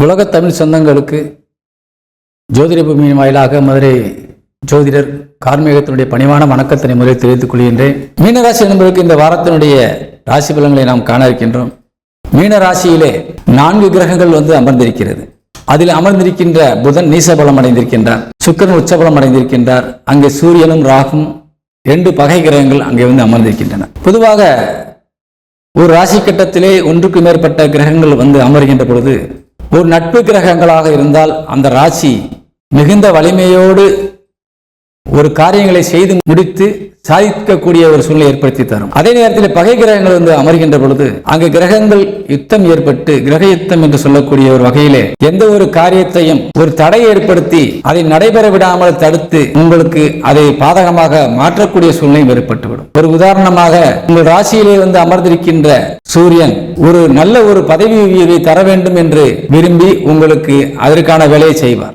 உலக தமிழ் சொந்தங்களுக்கு ஜோதிட பூமியின் வாயிலாக மதுரை ஜோதிடர் கார்மேகத்தினுடைய பணிவான வணக்கத்தினை முறை தெரிவித்துக் கொள்கின்றேன். மீனராசி என்பதற்கு இந்த வாரத்தினுடைய ராசி பலன்களை நாம் காண இருக்கின்றோம். மீனராசியிலே 4 கிரகங்கள் அமர்ந்திருக்கிறது. அதில் அமர்ந்திருக்கின்ற புதன் நீசபலம் அடைந்திருக்கின்றார், சுக்கிரன் உச்சபலம் அடைந்திருக்கின்றார். அங்கே சூரியனும் ராகும் 2 பகை கிரகங்கள் அங்கே அமர்ந்திருக்கின்றன. பொதுவாக ஒரு ராசி கட்டத்திலே ஒன்றுக்கு மேற்பட்ட கிரகங்கள் அமர்கின்ற பொழுது ஒரு நட்பு கிரகங்களாக இருந்தால் அந்த ராசி மிகுந்த வலிமையோடு ஒரு காரியங்களை செய்து முடித்து சாதிக்கக்கூடிய ஒரு சூழ்நிலை ஏற்படுத்தி தரும். அதே நேரத்தில் பகை கிரகங்கள் அமர்கின்ற பொழுது அங்கு கிரகங்கள் யுத்தம் ஏற்பட்டு கிரக யுத்தம் என்று சொல்லக்கூடிய ஒரு வகையிலே எந்த ஒரு காரியத்தையும் ஒரு தடை ஏற்படுத்தி அதை நடைபெற விடாமல் தடுத்து உங்களுக்கு அதை பாதகமாக மாற்றக்கூடிய சூழ்நிலை ஏற்பட்டுவிடும். ஒரு உதாரணமாக உங்கள் ராசியிலே அமர்ந்திருக்கின்ற சூரியன் ஒரு நல்ல ஒரு பதவி உயர்வை தர வேண்டும் என்று விரும்பி உங்களுக்கு அதற்கான வேலையை செய்வார்.